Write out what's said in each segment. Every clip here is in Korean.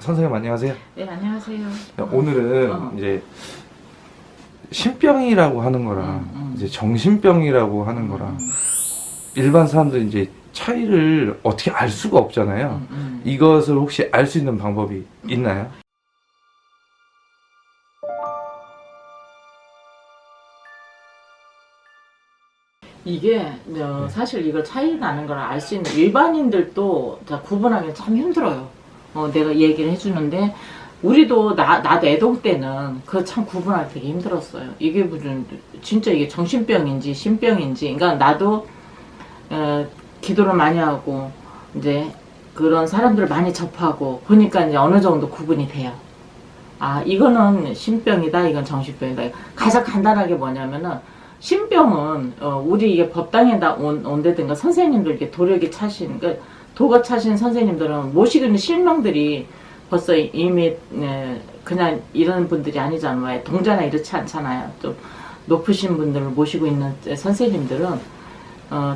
선생님 안녕하세요. 네, 안녕하세요. 오늘은 이제 신병이라고 하는 거랑 이제 정신병이라고 하는 거랑 일반 사람들이 이제 차이를 어떻게 알 수가 없잖아요. 이것을 혹시 알 수 있는 방법이 있나요? 이게 사실 이걸 차이 나는 걸 알 수 있는 일반인들도 구분하기 참 힘들어요. 내가 얘기를 해주는데 우리도 나도 애동 때는 그 참 구분하기 되게 힘들었어요. 이게 무슨 진짜 이게 정신병인지 신병인지. 그러니까 나도 기도를 많이 하고 이제 그런 사람들을 많이 접하고 보니까 이제 어느 정도 구분이 돼요. 아, 이거는 신병이다, 이건 정신병이다. 가장 간단하게 뭐냐면은 신병은 우리 이게 법당에 온다든가 선생님들 이렇게 도력이 차신, 그러니까 도가 차신 선생님들은 모시고 있는 실명들이 벌써 이미 그냥 이런 분들이 아니잖아요. 동자나 이렇지 않잖아요. 좀 높으신 분들을 모시고 있는 선생님들은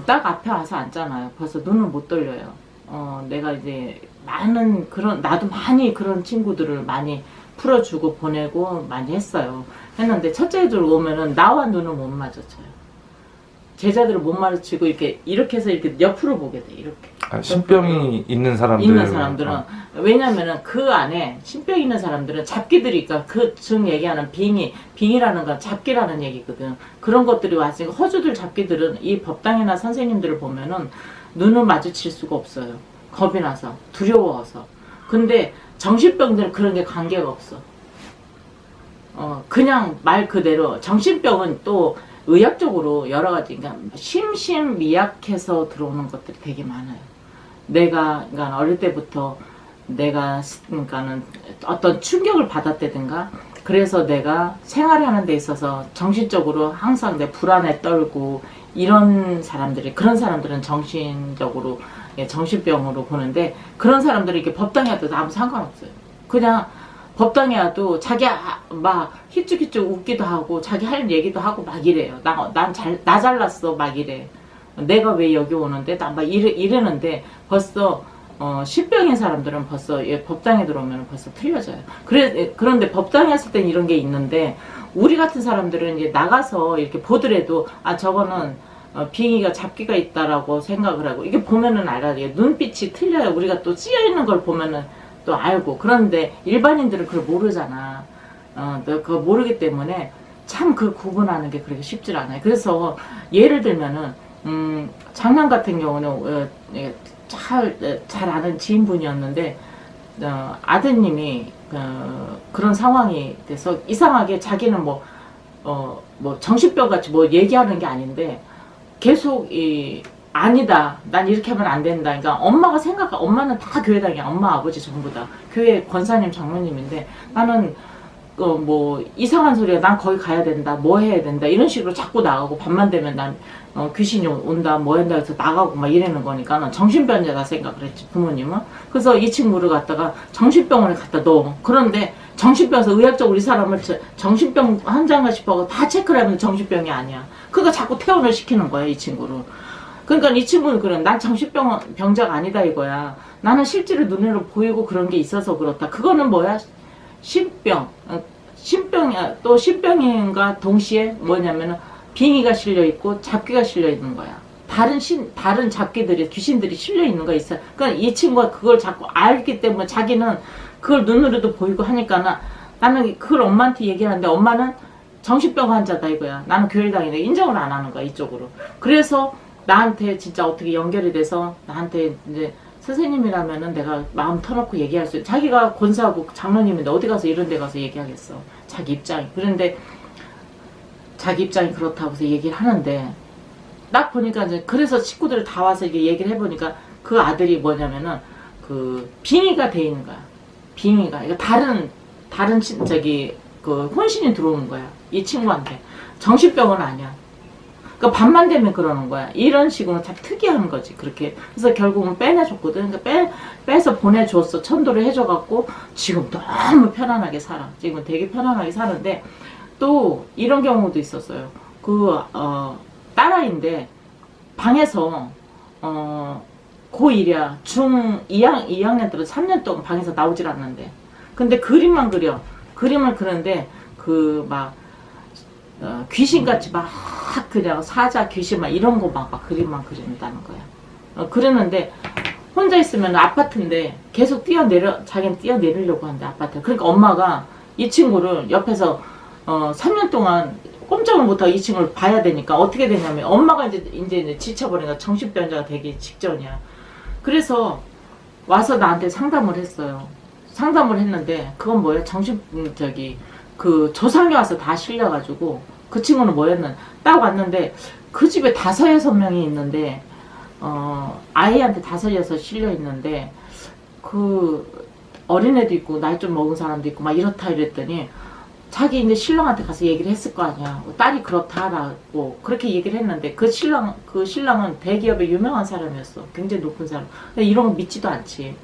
딱 앞에 와서 앉잖아요. 벌써 눈을 못 돌려요. 내가 이제 많은 그런, 나도 많이 그런 친구들을 많이 풀어주고 보내고 많이 했어요. 했는데 첫째 애들 오면은 나와 눈을 못 마주쳐요. 제자들을 못 마주치고 이렇게 해서 이렇게 옆으로 보게 돼. 이렇게. 아, 신병이 있는 사람들은 왜냐면은 그 안에 신병 있는 사람들은 잡기들이 있까 그 지금 얘기하는 빙이라는 건 잡기라는 얘기거든. 그런 것들이 왔으니까 허주들 잡기들은 이 법당이나 선생님들을 보면은 눈을 마주칠 수가 없어요. 겁이 나서 두려워서. 근데 정신병들은 그런 게 관계가 없어. 그냥 말 그대로 정신병은 또 의학적으로 여러 가지, 그러니까 심신미약해서 들어오는 것들이 되게 많아요. 그러니까 어릴 때부터 그러니까는 어떤 충격을 받았다든가, 그래서 내가 생활하는 데 있어서 정신적으로 항상 내 불안에 떨고 그런 사람들은 정신적으로 정신병으로 보는데, 그런 사람들이 이렇게 법당에 와도 아무 상관없어요. 그냥 법당에 와도 자기 막 히쭉히쭉 웃기도 하고 자기 할 얘기도 하고 막 이래요. 나 잘났어 막 이래. 내가 왜 여기 오는데 나 막 이러는데 벌써 신병인 사람들은 벌써 법당에 들어오면 벌써 틀려져요. 그런데 법당에 왔을 땐 이런 게 있는데, 우리 같은 사람들은 이제 나가서 이렇게 보더라도 저거는 빙의가 잡기가 있다라고 생각을 하고, 이게 보면은 알아요. 눈빛이 틀려요. 우리가 또 찌여 있는 걸 보면은 또 알고. 그런데 일반인들은 그걸 모르잖아. 그거 모르기 때문에 참 그 구분하는 게 그렇게 쉽지 않아요. 그래서 예를 들면은 장남 같은 경우는 잘 아는 지인분이었는데 아드님이 그런 상황이 돼서 이상하게 자기는 뭐 정신병 같이 뭐 얘기하는 게 아닌데 계속 아니다, 난 이렇게 하면 안 된다. 그러니까 엄마는 다 교회당이야. 엄마 아버지 전부 다 교회 권사님 장로님인데, 나는 뭐 이상한 소리야. 난 거기 가야 된다, 뭐 해야 된다, 이런 식으로 자꾸 나가고, 밤만 되면 난 귀신이 온다, 뭐 한다 해서 나가고 막 이러는 거니까 난 정신병자다 생각을 했지, 부모님은. 그래서 이 친구를 갖다가 정신병원에 갖다 넣어. 그런데 정신병에서 의학적으로 이 사람을 정신병 환자인가 싶어서 다 체크를 하면 정신병이 아니야. 그거 자꾸 퇴원을 시키는 거야, 이 친구를. 그러니까 이 친구는 그래. 난 정신병자가 아니다 이거야. 나는 실제로 눈으로 보이고 그런 게 있어서 그렇다. 그거는 뭐야? 신병. 신병이야. 또 신병인가 동시에 뭐냐면은 빙의가 실려 있고 잡기가 실려 있는 거야. 다른 잡기들이, 귀신들이 실려 있는 거 있어. 그러니까 이 친구가 그걸 자꾸 알기 때문에 자기는 그걸 눈으로도 보이고 하니까 나는 그걸 엄마한테 얘기하는데, 엄마는 정신병 환자다 이거야. 나는 교회당이다. 인정을 안 하는 거야, 이쪽으로. 그래서 나한테 진짜 어떻게 연결이 돼서 나한테 이제 선생님이라면은 내가 마음 터놓고 얘기할 수 있어. 자기가 권사하고 장로님인데 어디 가서 이런 데 가서 얘기하겠어. 자기 입장이. 그런데 자기 입장이 그렇다고 해서 얘기를 하는데, 딱 보니까 이제 그래서 식구들 다 와서 이게 얘기를 해보니까 그 아들이 뭐냐면은 빙의가 돼 있는 거야. 빙의가. 이거 다른 혼신이 들어오는 거야. 이 친구한테. 정신병은 아니야. 그러니까 밤만 되면 그러는 거야. 이런 식으로 참 특이한 거지. 그렇게. 그래서 결국은 빼내줬거든. 그러니까 빼서 보내줬어. 천도를 해줘갖고 지금 너무 편안하게 살아. 지금 되게 편안하게 사는데, 또 이런 경우도 있었어요. 딸아이인데 방에서 고1이야. 중 2학년 때부터 3년 동안 방에서 나오질 않는데, 근데 그림만 그려. 그림을 그리는데 그 막 귀신같이 막 그냥 사자 귀신 막 이런 거 막 그림만 그린다는 거야. 그러는데 혼자 있으면 아파트인데 계속 자기는 뛰어내리려고 하는데 아파트. 그러니까 엄마가 이 친구를 옆에서 3년 동안 꼼짝을 못하고 이 친구를 봐야 되니까 어떻게 되냐면 엄마가 이제 지쳐버리니까 정신병자가 되기 직전이야. 그래서 와서 나한테 상담을 했어요. 상담을 했는데 그건 뭐예요? 그 조상이 와서 다 실려가지고 그 친구는 뭐였는 딱 왔는데 그 집에 5, 6명이 있는데 아이한테 5, 6 실려 있는데 그 어린애도 있고 나이 좀 먹은 사람도 있고 막 이렇다 이랬더니 자기 이제 신랑한테 가서 얘기를 했을 거 아니야. 딸이 그렇다라고 그렇게 얘기를 했는데 그 신랑은 대기업의 유명한 사람이었어. 굉장히 높은 사람. 근데 이런 거 믿지도 않지.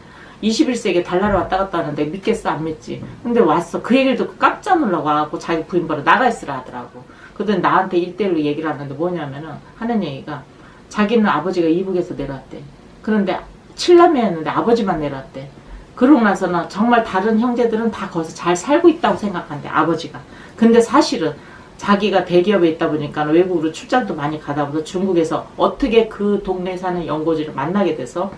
21세기에 달나라 왔다 갔다 하는데 믿겠어 안 믿지. 근데 왔어. 그 얘기를 듣고 깜짝 놀라고 와갖고 자기 부인 바로 나가 있으라 하더라고. 그랬더니 나한테 1대1로 얘기를 하는데 뭐냐면은 하는 얘기가 자기는 아버지가 이북에서 내려왔대. 그런데 7남매였는데 아버지만 내려왔대. 그러고 나서는 정말 다른 형제들은 다 거기서 잘 살고 있다고 생각한대, 아버지가. 근데 사실은 자기가 대기업에 있다 보니까 외국으로 출장도 많이 가다 보서 중국에서 어떻게 그 동네에 사는 연고지를 만나게 돼서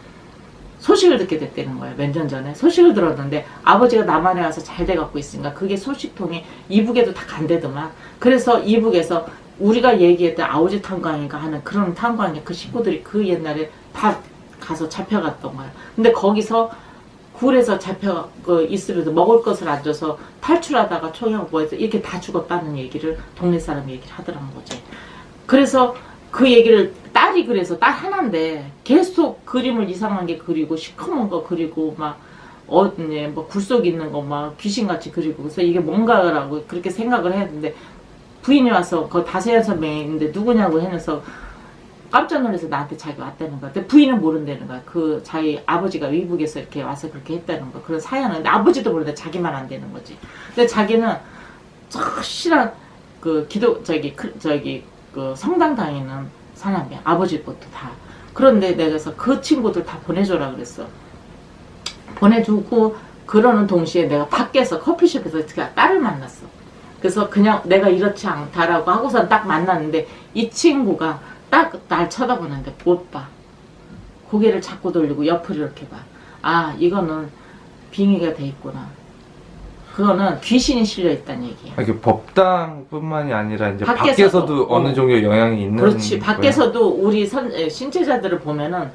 소식을 듣게 됐다는 거예요. 몇 년 전에 소식을 들었는데 아버지가 남한에 와서 잘 돼갖고 있으니까 그게 소식통이 이북에도 다 간대더만. 그래서 이북에서 우리가 얘기했던 아오지 탄광인가 하는 그런 탄광에 그 식구들이 그 옛날에 다 가서 잡혀갔던 거야. 근데 거기서 굴에서 잡혀 있으면서 먹을 것을 안 줘서 탈출하다가 총형 뭐해서 이렇게 다 죽었다는 얘기를 동네 사람 얘기를 하더라는 거지. 그래서 그 얘기를 딸이 그래서 딸 하나인데 계속 그림을 이상한 게 그리고 시커먼 거 그리고 막 뭐 굴속 있는 거 막 귀신같이 그리고 그래서 이게 뭔가라고 그렇게 생각을 했는데 부인이 와서 그 5, 6명이 있는데 누구냐고 해서 깜짝 놀라서 나한테 자기 왔다는 거야. 근데 부인은 모른다는 거야. 그 자기 아버지가 위북에서 이렇게 와서 그렇게 했다는 거. 그런 사연은. 근데 아버지도 모르는데 자기만 안 되는 거지. 근데 자기는 확실한 그 그 성당 다니는 사람이야. 아버지부터 다. 그런데 내가 그래서 그 친구들 다 보내줘라 그랬어. 보내주고 그러는 동시에 내가 밖에서 커피숍에서 딸을 만났어. 그래서 그냥 내가 이렇지 않다라고 하고선 딱 만났는데 이 친구가 딱 날 쳐다보는데 못 봐. 고개를 자꾸 돌리고 옆을 이렇게 봐. 아, 이거는 빙의가 돼 있구나. 그거는 귀신이 실려 있다는 얘기야. 이게 법당뿐만이 아니라 이제 밖에서도, 밖에서도 어느 정도 영향이 있는. 그렇지. 거야? 밖에서도 우리 신체자들을 보면은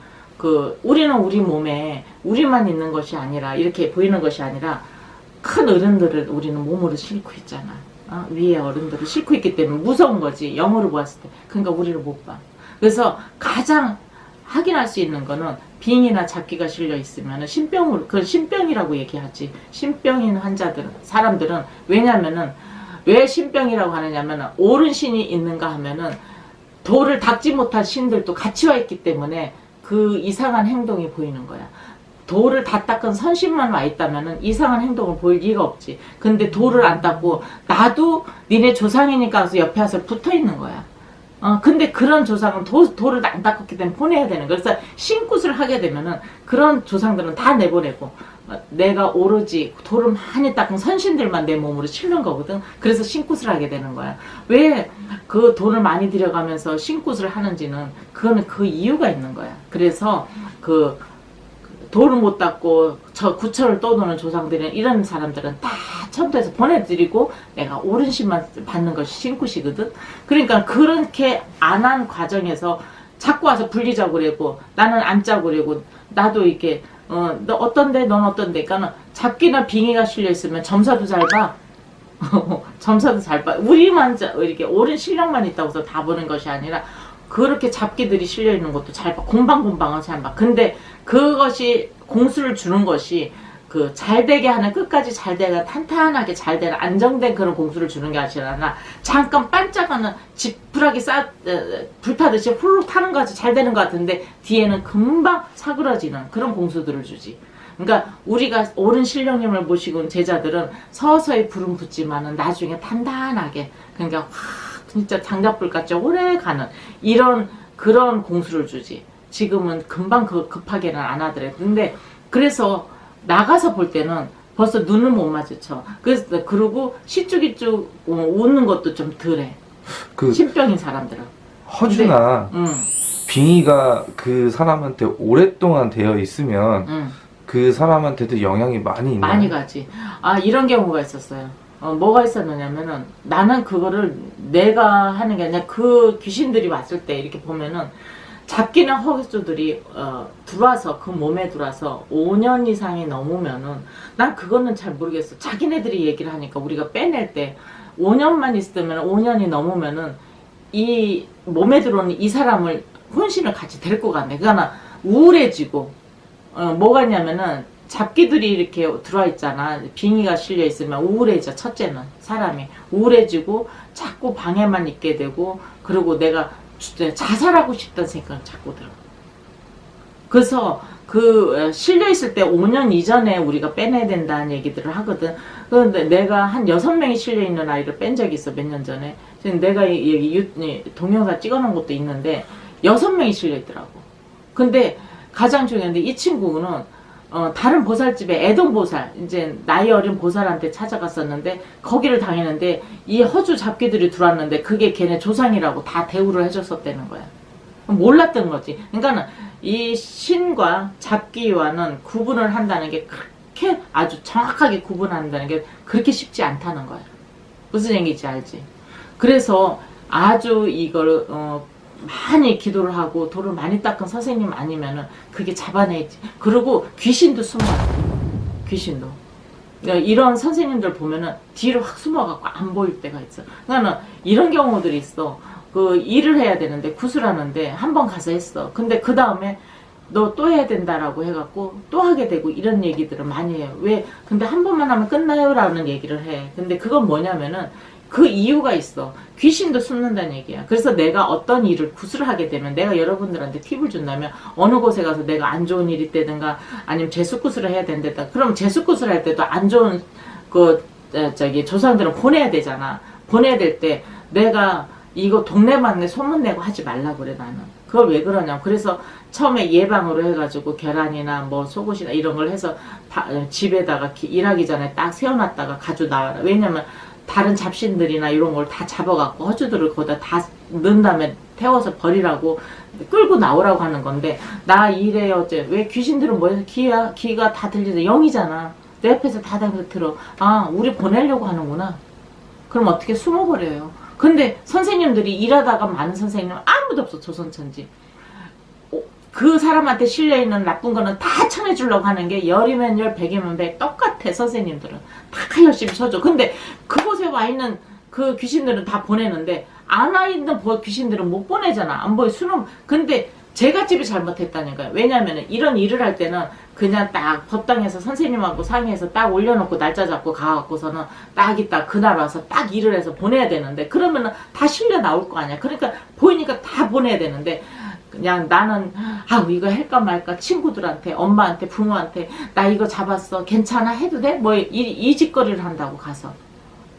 우리는 우리 몸에 우리만 있는 것이 아니라 이렇게 보이는 것이 아니라 큰 어른들을 우리는 몸으로 싣고 있잖아. 위에 어른들을 싣고 있기 때문에 무서운 거지. 영어로 보았을 때. 그러니까 우리를 못 봐. 그래서 가장 확인할 수 있는 거는 빙이나 잡기가 실려 있으면 신병으로, 그걸 신병이라고 얘기하지. 신병인 사람들은 왜냐면은 왜 신병이라고 하느냐면은 옳은 신이 있는가 하면은 돌을 닦지 못한 신들도 같이 와 있기 때문에 그 이상한 행동이 보이는 거야. 돌을 다 닦은 선신만 와 있다면은 이상한 행동을 보일 리가 없지. 근데 돌을 안 닦고 나도 니네 조상이니까 해서 옆에 와서 붙어 있는 거야. 근데 그런 조상은 돌을 안 닦았기 때문에 보내야 되는 거야. 그래서 신굿을 하게 되면은 그런 조상들은 다 내보내고 내가 오로지 돌을 많이 닦은 선신들만 내 몸으로 실는 거거든. 그래서 신굿을 하게 되는 거야. 왜 그 돈을 많이 들여가면서 신굿을 하는지는 그거는 그 이유가 있는 거야. 그래서 돌을 못 닦고 저 구처를 떠도는 조상들은 이런 사람들은 다 첨부해서 보내드리고 내가 옳은 신만 받는 것이 신굿이거든. 그러니까 그렇게 안 한 과정에서 자꾸 와서 불리자고 그러고 나는 안 짜고 그러고 나도 이렇게 너 어떤데 넌 어떤데 그러니까 잡기나 빙의가 실려 있으면 점사도 잘 봐. 점사도 잘 봐. 우리만 이렇게 옳은 실력만 있다고 해서 다 보는 것이 아니라 그렇게 잡기들이 실려 있는 것도 잘 봐. 곰방곰방은 잘 봐. 근데 그것이 공수를 주는 것이 잘 되게 하는 끝까지 잘 되가 탄탄하게 잘 되는 안정된 그런 공수를 주는 게 아니라 잠깐 반짝하는 지푸라기 불타듯이 훌룩 타는 것 같이 잘 되는 것 같은데 뒤에는 금방 사그러지는 그런 공수들을 주지. 그러니까 우리가 옳은 신령님을 모시고 온 제자들은 서서히 불은 붙지만은 나중에 단단하게 그러니까 진짜 장작불같이 오래 가는 그런 공수를 주지. 지금은 금방 급하게는 안 하더래. 근데 그래서 나가서 볼 때는 벌써 눈을 못 마주쳐. 그래서 그러고 시쭉이쭉 웃는 것도 좀 덜해. 그 신병인 사람들은. 허주나 응, 빙의가 그 사람한테 오랫동안 되어 있으면 응. 그 사람한테도 영향이 많이 있나요? 많이 가지. 아, 이런 경우가 있었어요. 뭐가 있었느냐면은 나는 그거를 내가 하는 게 아니라 그 귀신들이 왔을 때 이렇게 보면은 잡기는 허수들이 들어와서 그 몸에 들어와서 5년 이상이 넘으면은 난 그거는 잘 모르겠어. 자기네들이 얘기를 하니까 우리가 빼낼 때 5년만 있으면 5년이 넘으면은 이 몸에 들어오는 이 사람을 혼신을 같이 데리고 간대. 그러니까 우울해지고 뭐가 있냐면은 잡기들이 이렇게 들어와 있잖아. 빙의가 실려 있으면 우울해져. 첫째는 사람이 우울해지고 자꾸 방에만 있게 되고, 그리고 내가 자살하고 싶다는 생각이 자꾸 들어. 그래서 그 실려 있을 때 5년 이전에 우리가 빼내야 된다는 얘기들을 하거든. 그런데 내가 한 6명이 실려 있는 아이를 뺀 적이 있어. 몇 년 전에. 지금 내가 동영상 찍어놓은 것도 있는데 6명이 실려 있더라고. 근데 가장 중요한데 이 친구는 다른 보살집에 애동보살, 이제 나이 어린 보살한테 찾아갔었는데 거기를 당했는데 이 허주 잡기들이 들어왔는데 그게 걔네 조상이라고 다 대우를 해줬었다는 거야. 몰랐던 거지. 그러니까는 이 신과 잡기와는 구분을 한다는 게 그렇게 아주 정확하게 구분한다는 게 그렇게 쉽지 않다는 거야. 무슨 얘기인지 알지? 그래서 아주 이걸 많이 기도를 하고 돌을 많이 닦은 선생님 아니면은 그게 잡아내지. 그리고 귀신도 숨어요. 귀신도. 그러니까 이런 선생님들 보면은 뒤로 확 숨어갖고 안 보일 때가 있어. 그러니까 이런 경우들이 있어. 그 일을 해야 되는데 구슬하는데 한 번 가서 했어. 근데 그 다음에 너 또 해야 된다라고 해갖고 또 하게 되고 이런 얘기들을 많이 해요. 왜? 근데 한 번만 하면 끝나요? 라는 얘기를 해. 근데 그건 뭐냐면은 그 이유가 있어. 귀신도 숨는다는 얘기야. 그래서 내가 어떤 일을 구슬하게 되면 내가 여러분들한테 팁을 준다면 어느 곳에 가서 내가 안 좋은 일이 있다든가 아니면 제수구슬을 해야 된다. 그럼 제수구슬 할 때도 안 좋은 조상들은 보내야 되잖아. 보내야 될 때 내가 이거 동네방네 소문내고 하지 말라 그래 나는. 그걸 왜 그러냐. 그래서 처음에 예방으로 해가지고 계란이나 뭐 속옷이나 이런 걸 해서 집에다가 일하기 전에 딱 세워놨다가 가져 나와라. 왜냐면 다른 잡신들이나 이런 걸 다 잡아갖고 허주들을 거기다 다 넣은 다음에 태워서 버리라고 끌고 나오라고 하는 건데 나 이래 어째 왜 귀신들은 뭐해서 귀가 다 들리는데 영이잖아. 내 옆에서 다 들어. 아 우리 보내려고 하는구나. 그럼 어떻게 숨어버려요. 근데 선생님들이 일하다가 많은 선생님은 아무도 없어. 조선천지. 그 사람한테 실려있는 나쁜 거는 다 쳐내주려고 하는 게 열이면 열, 백이면 백 똑같아. 선생님들은 다 열심히 쳐줘. 근데 그곳에 와 있는 그 귀신들은 다 보내는데 안 와 있는 귀신들은 못 보내잖아. 안 보여. 수능. 근데 제갓집이 잘못했다니까요. 왜냐면은 이런 일을 할 때는 그냥 딱 법당에서 선생님하고 상의해서 딱 올려놓고 날짜 잡고 가갖고서는 딱 있다 그날 와서 딱 일을 해서 보내야 되는데 그러면은 다 실려 나올 거 아니야. 그러니까 보이니까 다 보내야 되는데 그냥 나는 이거 할까 말까 친구들한테 엄마한테 부모한테 나 이거 잡았어 괜찮아 해도 돼? 뭐 이 짓거리를 한다고 가서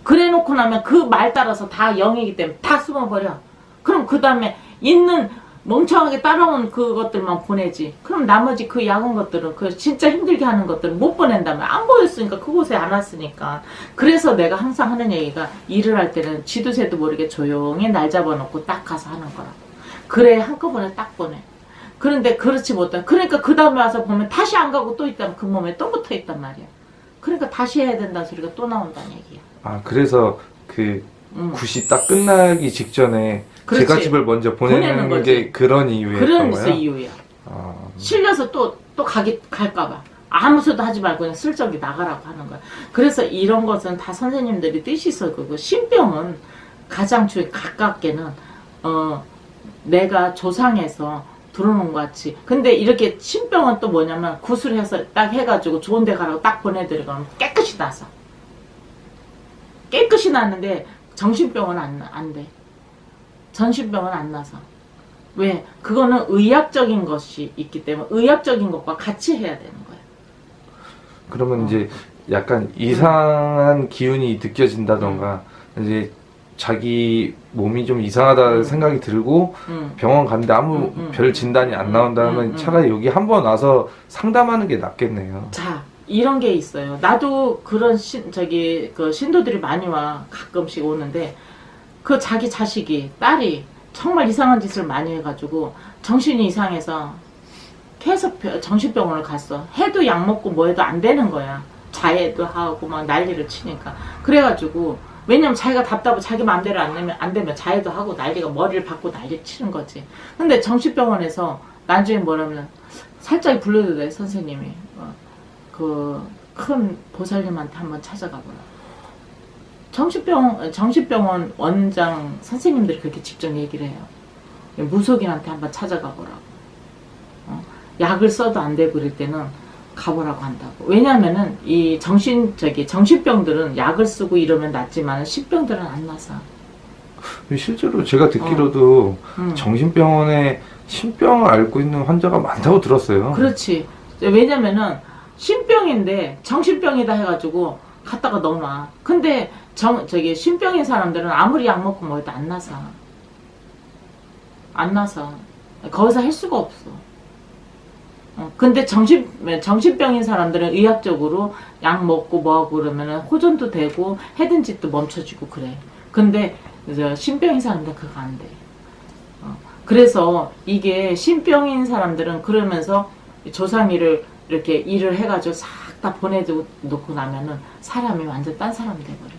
그래 놓고 나면 그 말 따라서 다 영이기 때문에 다 숨어버려. 그럼 그 다음에 있는 멍청하게 따라온 그것들만 보내지. 그럼 나머지 그 야근 것들은 그 진짜 힘들게 하는 것들은 못 보낸다면 안 보였으니까 그곳에 안 왔으니까. 그래서 내가 항상 하는 얘기가 일을 할 때는 지도새도 모르게 조용히 날 잡아놓고 딱 가서 하는 거라고. 그래 한꺼번에 딱 보내. 그런데 그렇지 못한. 그러니까 그 다음에 와서 보면 다시 안 가고 또 있다면 그 몸에 또 붙어 있단 말이야. 그러니까 다시 해야 된다는 소리가 또 나온다는 얘기야. 아 그래서 그 굿이 딱 끝나기 직전에 그렇지. 제갓집을 먼저 보내는 게 그런 이유였던 그런 거예요? 이유야. 아. 실려서 또 갈까봐. 아무 소리도 하지 말고 그냥 슬쩍이 나가라고 하는 거야. 그래서 이런 것은 다 선생님들이 뜻이 있어. 그거 신병은 가장 가깝게는 내가 조상에서 들어놓은 것 같이. 근데 이렇게 신병은 또 뭐냐면 구슬해서 딱 해가지고 좋은 데 가라고 딱 보내드리면 깨끗이 나서. 깨끗이 났는데 정신병은 안 돼. 전신병은 안 나서. 왜? 그거는 의학적인 것이 있기 때문에 의학적인 것과 같이 해야 되는 거예요. 그러면 이제 약간 이상한 기운이 느껴진다던가 이제 자기 몸이 좀 이상하다 생각이 들고 병원 갔는데 아무 별 진단이 안 나온다면 차라리 여기 한번 와서 상담하는 게 낫겠네요. 자, 이런 게 있어요. 나도 그런 그 신도들이 많이 와 가끔씩 오는데 그 자기 자식이 딸이 정말 이상한 짓을 많이 해가지고 정신이 이상해서 계속 정신병원을 갔어. 해도 약 먹고 뭐 해도 안 되는 거야. 자해도 하고 막 난리를 치니까. 그래가지고 왜냐면 자기가 답답하고 자기 마음대로 안 되면 자해도 하고 난리가 머리를 박고 난리 치는 거지. 근데 정신병원에서 나중에 뭐라면 살짝 불러도 돼 선생님이 그 큰 보살님한테 한번 찾아가 보라. 정신병원 원장 선생님들이 그렇게 직접 얘기를 해요. 무속인한테 한번 찾아가 보라고. 약을 써도 안 되고 그럴 때는 가보라고 한다고. 왜냐면은 이 정신병들은 약을 쓰고 이러면 낫지만 신병들은 안 나서. 실제로 제가 듣기로도 정신병원에 신병을 앓고 있는 환자가 많다고 들었어요. 그렇지. 왜냐면은 신병인데 정신병이다 해가지고 갖다가 넣어놔. 근데 신병인 사람들은 아무리 약 먹고 뭐 해도 안 나서. 안 나서. 거기서 할 수가 없어. 근데 정신병인 사람들은 의학적으로 약 먹고 뭐하고 그러면은 호전도 되고 해든 짓도 멈춰지고 그래. 근데 신병인 사람들은 그거 안 돼. 그래서 이게 신병인 사람들은 그러면서 조상일을 이렇게 일을 해가지고 싹 다 보내놓고 나면은 사람이 완전 딴 사람 돼버려.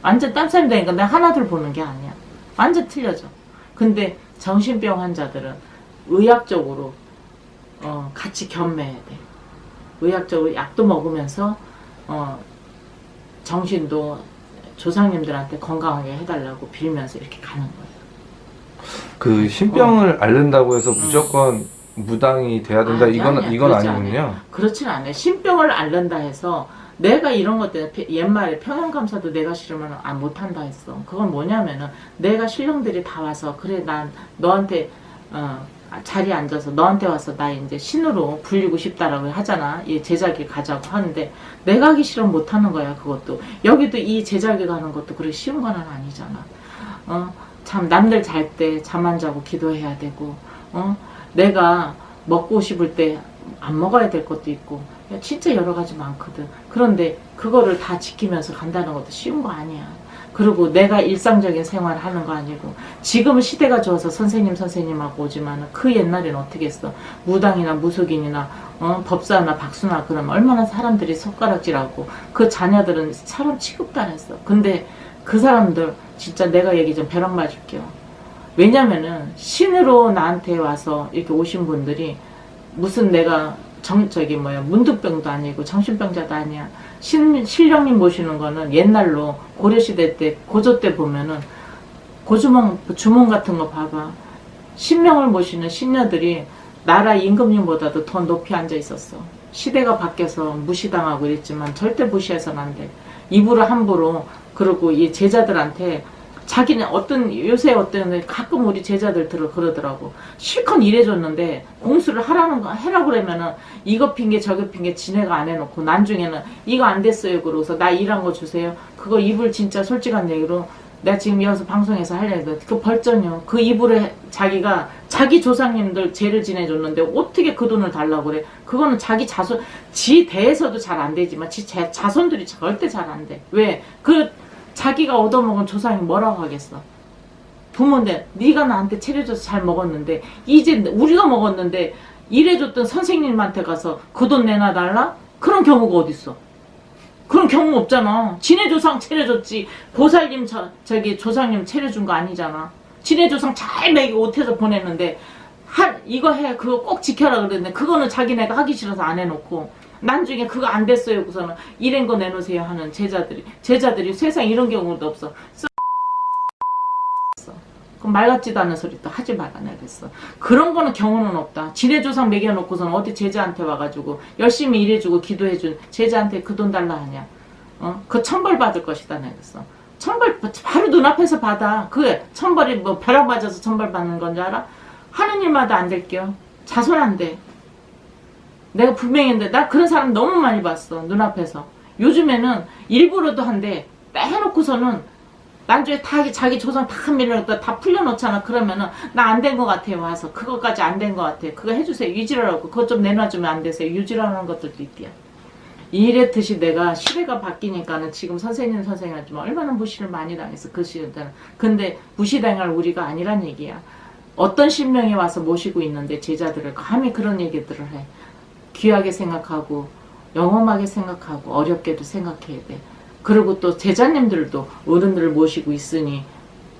완전 딴 사람 되니까 내가 하나둘 보는 게 아니야. 완전 틀려져. 근데 정신병 환자들은 의학적으로 같이 겸매해야 돼. 의학적으로 약도 먹으면서 정신도 조상님들한테 건강하게 해달라고 빌면서 이렇게 가는 거예요. 그 신병을 앓는다고 해서 무조건 무당이 돼야 된다. 이건 아니군요. 그렇진 않아요. 신병을 앓는다 해서 내가 이런 것 때문에 옛말에 평양감사도 내가 싫으면 못한다 했어. 그건 뭐냐면은 내가 신령들이 다 와서 그래 난 너한테 자리에 앉아서 너한테 와서 나 이제 신으로 불리고 싶다라고 하잖아. 이 제자길 가자고 하는데 내가 하기 싫으면 못하는 거야. 그것도 여기도 이 제자길 가는 것도 그렇게 쉬운 건 아니잖아. 참 남들 잘 때 잠 안 자고 기도해야 되고 내가 먹고 싶을 때 안 먹어야 될 것도 있고 진짜 여러 가지 많거든. 그런데 그거를 다 지키면서 간다는 것도 쉬운 거 아니야. 그리고 내가 일상적인 생활을 하는 거 아니고 지금은 시대가 좋아서 선생님하고 오지만 그 옛날에는 어떻게 했어. 무당이나 무속인이나 법사나 박수나 그러면 얼마나 사람들이 손가락질하고 그 자녀들은 사람 취급도 안 했어. 근데 그 사람들 진짜 내가 얘기 좀 벼락 맞을게요. 왜냐면은 신으로 나한테 와서 이렇게 오신 분들이 무슨 내가 문득병도 아니고 정신병자도 아니야. 신령님 모시는 거는 옛날로 고려시대 때 고조 때 보면은 주몽 같은 거 봐봐. 신명을 모시는 신녀들이 나라 임금님보다도 더 높이 앉아 있었어. 시대가 바뀌어서 무시당하고 이랬지만 절대 무시해서는 안 돼. 입으로 함부로. 그리고 이 제자들한테 자기는 요새 가끔 우리 제자들 그러더라고. 실컷 일해줬는데 공수를 해라고 그러면은 이거 핑계 저거 핑계 지네가 안 해놓고 나중에는 이거 안 됐어요 그러고서 나 일한 거 주세요. 그거 입을 진짜 솔직한 얘기로 내가 지금 여기서 방송에서 하려니까 그 벌전요. 그 입으로 자기가 자기 조상님들 죄를 지내줬는데 어떻게 그 돈을 달라고 그래. 그거는 지 대에서도 잘 안 되지만 지 자손들이 절대 잘 안 돼. 왜? 자기가 얻어먹은 조상이 뭐라고 하겠어. 부모인데 네가 나한테 차려줘서 잘 먹었는데 이제 우리가 먹었는데 일해줬던 선생님한테 가서 그 돈 내놔달라? 그런 경우가 어딨어. 그런 경우 없잖아. 지네 조상 차려줬지 보살님 조상님 차려준 거 아니잖아. 지네 조상 잘 먹이고 옷해서 보냈는데 이거 해 그거 꼭 지켜라 그랬는데 그거는 자기네가 하기 싫어서 안 해놓고 나중에 그거 안 됐어요. 그래서는 이런 거 내놓으세요 하는 제자들이 세상에 이런 경우도 없어. 그럼 말 같지도 않은 소리 또 하지 말라 내겠어. 그런 거는 경우는 없다. 지네 조상 먹여놓고서는 어디 제자한테 와가지고 열심히 일해주고 기도해준 제자한테 그 돈 달라 하냐. 그 천벌 받을 것이다 내겠어. 천벌 바로 눈앞에서 받아. 그게 천벌이 뭐 벼락 맞아서 천벌 받는 건지 알아? 하는 일마다 안 될게요. 자손 안 돼. 내가 분명히 했는데 나 그런 사람 너무 많이 봤어. 눈앞에서. 요즘에는 일부러도 한데 빼놓고서는 나중에 자기 조상 다 밀어놓고 다 풀려놓잖아. 그러면은 나 안 된 것 같아요 와서 그거까지 안 된 것 같아요. 그거 해주세요. 유지라고 그거 좀 내놔주면 안 되세요. 유지라는 것들도 있대요. 이랬듯이 내가 시대가 바뀌니까는 지금 선생님하지만 얼마나 무시를 많이 당했어 그 시대는. 근데 무시당할 우리가 아니란 얘기야. 어떤 신명이 와서 모시고 있는데 제자들을 감히 그런 얘기들을 해. 귀하게 생각하고 영험하게 생각하고 어렵게도 생각해야 돼. 그리고 또 제자님들도 어른들을 모시고 있으니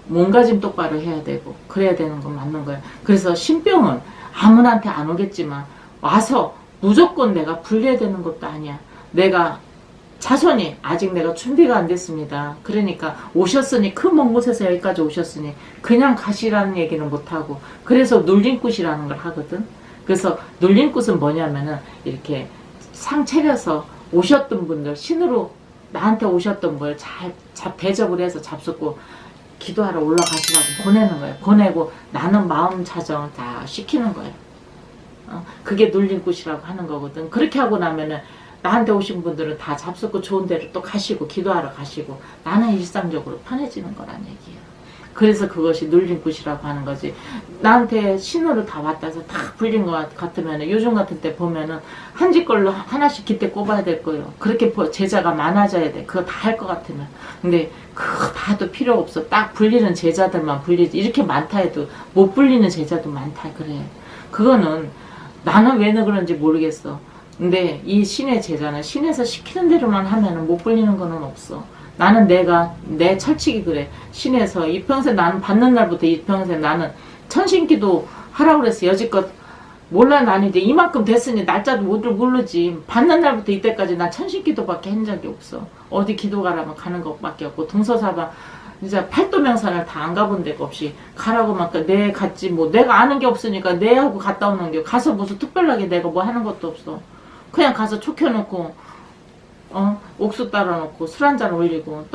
몸가짐 똑바로 해야 되고 그래야 되는 건 맞는 거야. 그래서 신병은 아무나한테 안 오겠지만 와서 무조건 내가 불려야 되는 것도 아니야. 내가 자손이 아직 내가 준비가 안 됐습니다. 그러니까 오셨으니 그 먼 곳에서 여기까지 오셨으니 그냥 가시라는 얘기는 못하고 그래서 눌림굿이라는 걸 하거든. 그래서 눌림굿은 뭐냐면은 이렇게 상 차려서 오셨던 분들 신으로 나한테 오셨던 걸 잘 대접을 해서 잡숫고 기도하러 올라가시라고 보내는 거예요. 보내고 나는 마음 자정을 다 시키는 거예요. 그게 눌림굿이라고 하는 거거든. 그렇게 하고 나면은 나한테 오신 분들은 다 잡숫고 좋은 데로 또 가시고 기도하러 가시고 나는 일상적으로 편해지는 거란 얘기예요. 그래서 그것이 눌림굿이라고 하는 거지. 나한테 신호를 다 왔다 해서 다 불린 것 같으면 요즘 같은 때 보면은 한 집 걸로 하나씩 깃대 꼽아야 될 거예요. 그렇게 제자가 많아져야 돼. 그거 다 할 것 같으면. 근데 그거 다도 필요 없어. 딱 불리는 제자들만 불리지. 이렇게 많다 해도 못 불리는 제자도 많다 그래. 그거는 나는 왜 그런지 모르겠어. 근데 이 신의 제자는 신에서 시키는 대로만 하면은 못 불리는 거는 없어. 나는 내 철칙이 그래. 신에서 이 평생 나는 받는 날부터 이 평생 나는 천신기도 하라고 그랬어. 여지껏 몰라. 나는 이제 이만큼 됐으니 날짜도 모르지. 받는 날부터 이때까지 난 천신기도밖에 한 적이 없어. 어디 기도 가라면 가는 것밖에 없고 동서사방 이제 팔도명산을 다 안 가본 데가 없이 가라고 막 내 갔지 뭐 내가 아는 게 없으니까 내하고 갔다 오는 게 가서 무슨 특별하게 내가 뭐 하는 것도 없어. 그냥 가서 촉 켜놓고 옥수 따라 놓고 술 한잔 올리고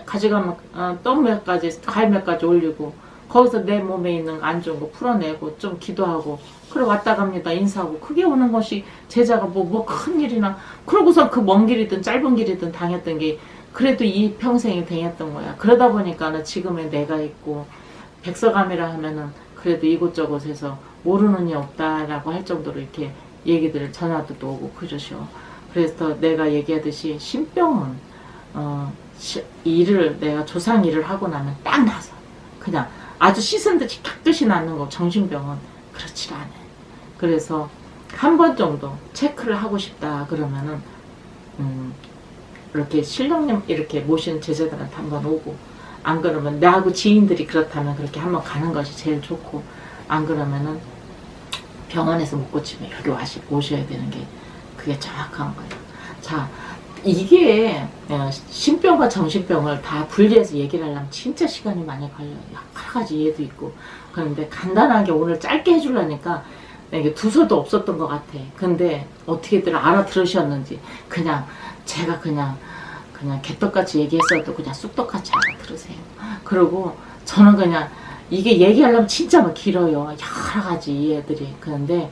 가져가면 떡 몇 가지 과일 몇 가지 올리고 거기서 내 몸에 있는 안 좋은 거 풀어내고 좀 기도하고 그래 왔다 갑니다 인사하고 그게 오는 것이 제자가 뭐 큰 일이나 그러고서 그 먼 길이든 짧은 길이든 당했던 게 그래도 이 평생이 당했던 거야. 그러다 보니까는 지금의 내가 있고 백서감이라 하면은 그래도 이곳저곳에서 모르는 이 없다라고 할 정도로 이렇게 얘기들을 전화도 오고 그러셔. 그래서 내가 얘기하듯이 신병은 일을 내가 조상 일을 하고 나면 딱 나서 그냥 아주 씻은 듯이 탁듯이 낫는 거. 정신병은 그렇지 않아. 그래서 한 번 정도 체크를 하고 싶다 그러면은 이렇게 신령님 이렇게 모시는 제자들한테 한번 오고 안 그러면 나하고 지인들이 그렇다면 그렇게 한번 가는 것이 제일 좋고 안 그러면은 병원에서 못 고치면 여기 오셔야 되는 게 그게 정확한 거예요. 자, 이게 신병과 정신병을 다 분리해서 얘기를 하려면 진짜 시간이 많이 걸려요. 여러 가지 예도 있고. 그런데 간단하게 오늘 짧게 해주려니까 이게 두서도 없었던 것 같아. 근데 어떻게들 알아들으셨는지 제가 그냥 개떡같이 얘기했어도 그냥 쑥떡같이 알아들으세요. 그리고 저는 그냥 이게 얘기하려면 진짜 막 길어요. 여러 가지 이해들이. 그런데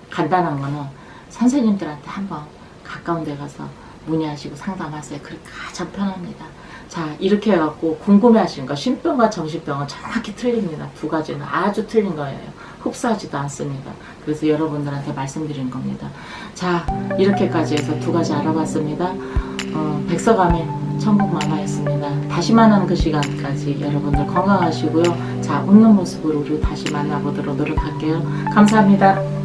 간단한 거는 선생님들한테 한번 가까운 데 가서 문의하시고 상담하세요. 그게 가장 편합니다. 자, 이렇게 해갖고 궁금해하시는 거 신병과 정신병은 정확히 틀립니다. 두 가지는 아주 틀린 거예요. 흡사하지도 않습니다. 그래서 여러분들한테 말씀드린 겁니다. 자, 이렇게까지 해서 두 가지 알아봤습니다. 백서감의 천국마마였습니다. 다시 만나는 그 시간까지 여러분들 건강하시고요. 자, 웃는 모습으로 우리 다시 만나보도록 노력할게요. 감사합니다.